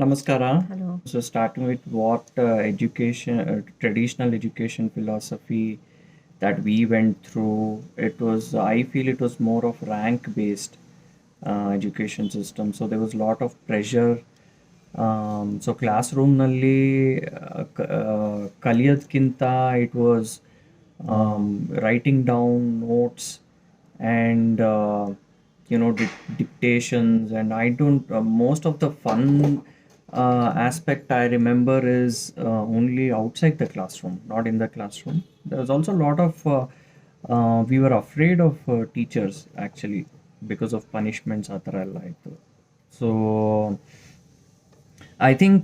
Namaskara. Hello. So, starting with what traditional education philosophy that we went through, I feel it was more of rank based education system. So, there was a lot of pressure. So, classroom nalli ಕಲಿಯೋದ್ಕಿಂತ it was writing down notes and dictations, and I don't most of the fun aspect I remember is only outside the classroom, not in the classroom. There was also a lot of we were afraid of teachers actually because of punishments ಆ ಥರ ಎಲ್ಲ ಇತ್ತು. So I think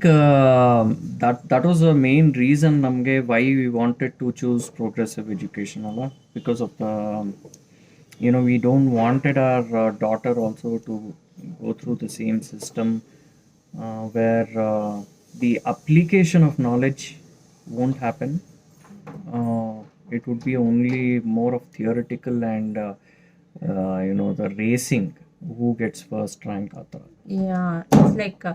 that was the main reason ನಮಗೆ why we wanted to choose progressive education ಅಲ್ಲ, because of the we don't wanted our daughter also to go through the same system where the application of knowledge won't happen. It would be only more of theoretical and the racing who gets first rank ಆ ಥರ. Yeah, it's like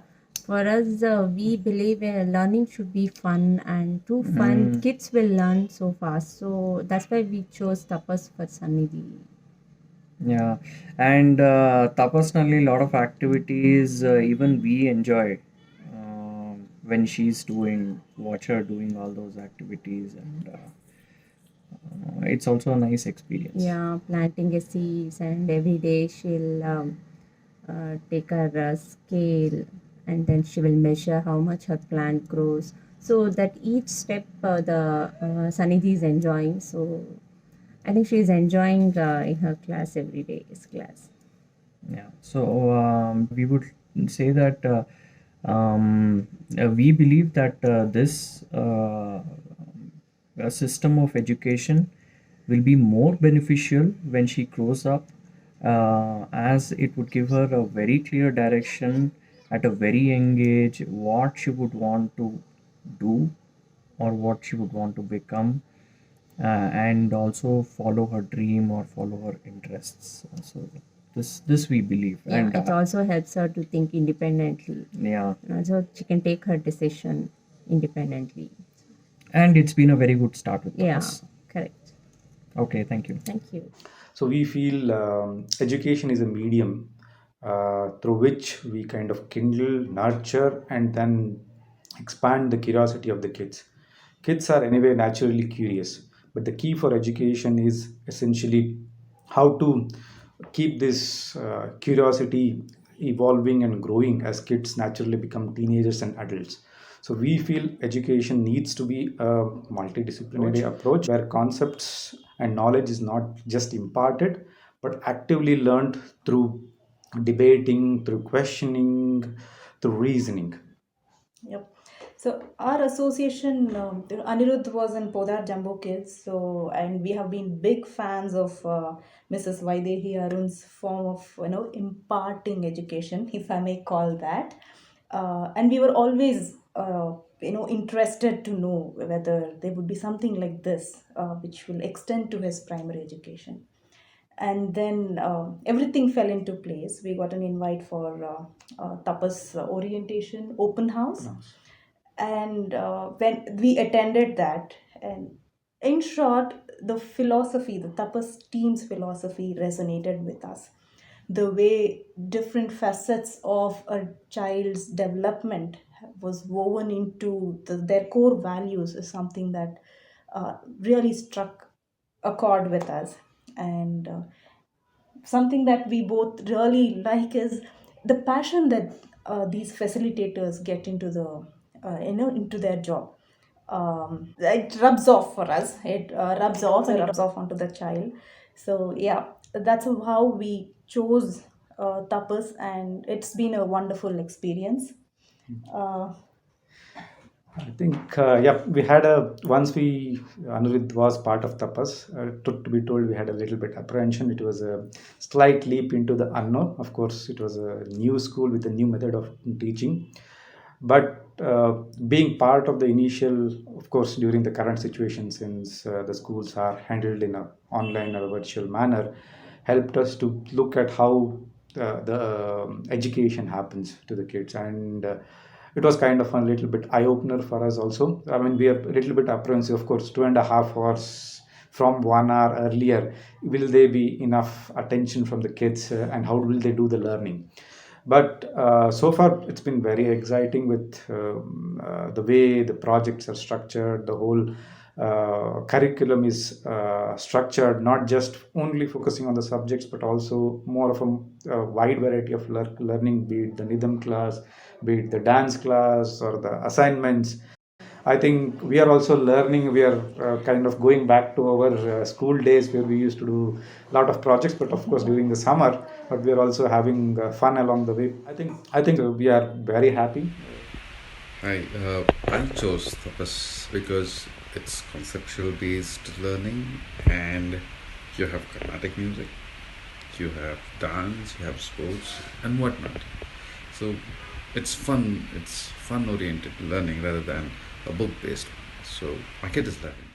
for us, we believe learning should be fun, and through fun, kids will learn so fast. So that's why we chose Tapas for Sannidhi. Yeah, and Tapasnali, a lot of activities even we enjoy when she's watch her doing all those activities, and it's also a nice experience. Yeah, planting a seeds, and every day she'll take her scale, and then she will measure how much her plant grows. So that each step the Sannidhi is enjoying. So I think she is enjoying in her class every day's class. Yeah, so we would say that we believe that this system of education will be more beneficial when she grows up, as it would give her a very clear direction at a very young age what she would want to do or what she would want to become, and also follow her dream or follow her interests. So this we believe, Yeah, and it also helps her to think independently. yeah, And also, she can take her decision independently. and it's been a very good start with Yeah, us. correct. Okay, thank you. Thank you. So we feel education is a medium through which we kind of kindle, nurture, and then expand the curiosity of the kids. Kids are anyway naturally curious, but the key for education is essentially how to keep this curiosity evolving and growing as kids naturally become teenagers and adults. So we feel education needs to be a multidisciplinary approach where concepts and knowledge is not just imparted but actively learned through debating, through questioning, through reasoning. Yep. So our association, Anirudh was in Podar Jumbo Kids, so and we have been big fans of Mrs. Vaidehi Arun's form of imparting education, if I may call that, and we were always interested to know whether there would be something like this which will extend to his primary education. And then everything fell into place. We got an invite for Tapas orientation open house, and when we attended that, and in short, the philosophy, the Tapas team's philosophy resonated with us. The way different facets of a child's development was woven into their core values is something that really struck a chord with us. And something that we both really like is the passion that these facilitators get into into their job. It rubs off for us. It rubs off and it rubs off onto the child. So yeah, that's how we chose Tapas, and it's been a wonderful experience. Uh, I think, yeah, we had a once we Anuruddh was part of Tapas. To be told, we had a little bit apprehension. It was a slight leap into the unknown. Of course, it was a new school with a new method of teaching. But being part of the initial, of course, during the current situation, since the schools are handled in a online or a virtual manner, helped us to look at how the education happens to the kids, and it was kind of a little bit eye opener for us also. I mean, we are a little bit apprehensive, of course, 2.5 hours from 1 hour earlier. Will they be enough attention from the kids, and how will they do the learning? But so far, it's been very exciting with the way the projects are structured, the whole curriculum is structured, not just only focusing on the subjects, but also more of a wide variety of learning, be it the rhythm class, be it the dance class, or the assignments. I think we are also learning. We are kind of going back to our school days where we used to do a lot of projects, but of course during the summer. But we are also having fun along the way. I think we are very happy. I chose Tapas because it's conceptual based learning, and you have Carnatic music, you have dance, you have sports, and whatnot. So it's fun oriented learning rather than a book based one. So my kid is loving it.